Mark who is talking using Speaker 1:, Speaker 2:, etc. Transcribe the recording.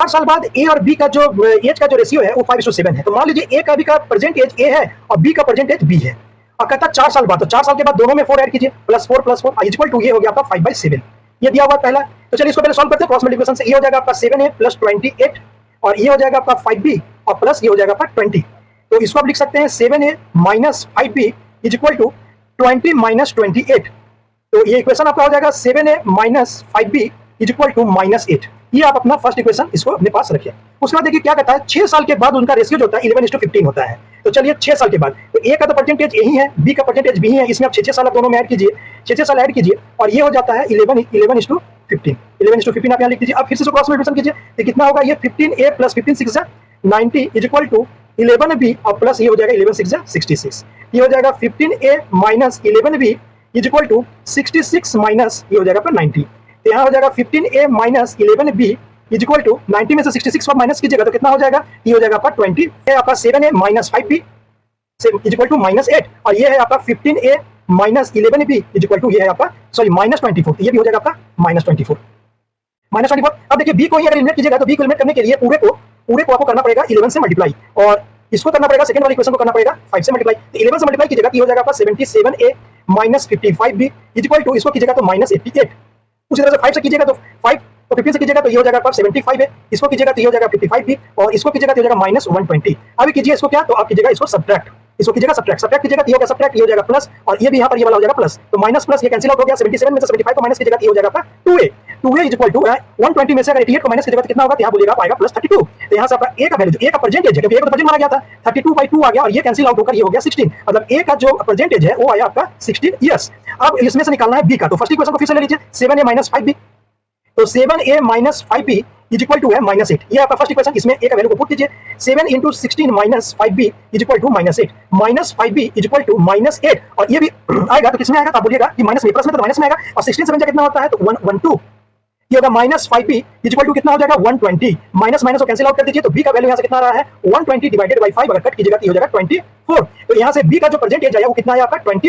Speaker 1: साल बाद ए और बी का जो एज का जो रेशियो है वो 5:7 है। तो मान लीजिए ए का अभी का प्रेजेंट एज ए है और बी का प्रेजेंट एज बी है, और कहता है 4 साल बाद, तो 4 साल के बाद दोनों में 4 ऐड कीजिए, +4 इक्वल टू ये हो गया आपका 5/7। ये दिया हुआ पहला। तो चलिए इसको पहले सॉल्व करते हैं क्रॉस मल्टीप्लिकेशन से। ये हो जाएगा आपका 7a + 28 और ये हो जाएगा आपका 5b और प्लस ये हो जाएगा आपका 20। तो इसको आप लिख सकते हैं 7a - 5b इक्वल टू 20 - 28। तो ये इक्वेशन आपका हो जाएगा 7a - 5b इक्वल टू -8। ये आप अपना फर्स्ट इक्वेशन इसको अपने पास रखिए। उसके बाद देखिए क्या कहता है, 6 साल के बाद उनका रेशियो जो होता है 11:15 होता है। तो चलिए 6 साल के बाद, तो ए का तो परसेंटेज यही है, बी का परसेंटेज भी है, इसमें आप 6 साल दोनों में ऐड कीजिए, 6 साल ऐड कीजिए और ये हो जाता है 11:15 आप यहाँ लिख दीजिए। अब फिर से क्रॉस मल्टीप्लिकेशन कीजिए तो कितना होगा, ये 15a + 15 6 90 इक्वल टू 11b और प्लस ये हो जाएगा 11 6 66। ये हो जाएगा 15a - 11b equal to 66 minus ये हो जाएगा आपका 90। तो यहाँ हो जाएगा 15a - 11b इक्वल टू 90 में से 66 को माइनस कीजिएगा तो कितना हो जाएगा, ये हो जाएगा आपका 20। है आपका 7a - 5b इक्वल टू -8 और ये है आपका 15a - 11b इक्वल टू ये है आपका सॉरी -24। ये भी हो जाएगा आपका -24। अब देखिए b को ही अगर एलिमिनेट कीजिएगा तो b को एलिमिनेट करने के लिए पूरे को आपको करना पड़ेगा 11 से मल्टीप्लाई और इसको करना पड़ेगा, सेकंड वाली इक्वेशन को करना पड़ेगा 5 से मल्टीप्लाई। तो 11 से मल्टीप्लाई कीजिएगा तो ये हो जाएगा आपका 77a - 55b इक्वल टू इसको कीजिएगा तो -88। उसी तरह से 5 से कीजिएगा तो 5 और 15 से कीजिएगा तो ये हो जाएगा आपका 75 है, इसको कीजिएगा तो ये हो जाएगा 55 भी और इसको कीजिएगा तो ये हो जाएगा -120। अभी कीजिए इसको क्या, तो आप कीजिएगा इसको सब्ट्रैक्ट, इसको कीजिएगा सब्ट्रैक्ट कीजिएगा तो ये हो गया सब्ट्रैक्ट, ये हो जाएगा प्लस और ये भी यहाँ पर ये वाला हो जाएगा प्लस, तो माइनस प्लस ये कैंसिल आउट हो गया। 77 में से 75 को माइनस कीजिएगा तो ये हो जाएगा आपका 2a इक्वल टू 120 में से अगर 88 को माइनस कीजिएगा तो कितना होगा, तो यहाँ बोलिएगा आएगा +32। तो यहाँ से आपका a का वैल्यू, a का परसेंटेज है क्योंकि a का परसेंटेज माना गया था, 32/2 आ गया और ये कैंसिल आउट होकर ये हो गया 16, मतलब a का जो परसेंटेज है वो आया आपका 16 ईयर्स। अब इसमें से निकालना है b का, तो फर्स्ट इक्वेशन को फिर से ले लीजिए 7a - 5b, तो 7a - 5b इक्वल टू है -8। ये आपका फर्स्ट इक्वेशन, इसमें a का वैल्यू को पुट कीजिए 7 × 16 - 5b equal to -8 -5b equal to -8 और ये भी आएगा तो किसमें आएगा, तो आप बोलिएगा कि माइनस में, प्लस में तो माइनस में आएगा और 16 से बन जाए कितना होता है तो 112। ये होगा -5b इक्वल टू कितना हो जाएगा 120, माइनस माइनस को कैंसिल आउट कर दीजिए तो b का वैल्यू यहाँ से कितना आ रहा है 120 डिवाइडेड बाय 5 अगर कट कीजिएगा तो ये हो जाएगा 24। तो यहाँ से b का जो परसेंटेज आया वो कितना आया आपका 24।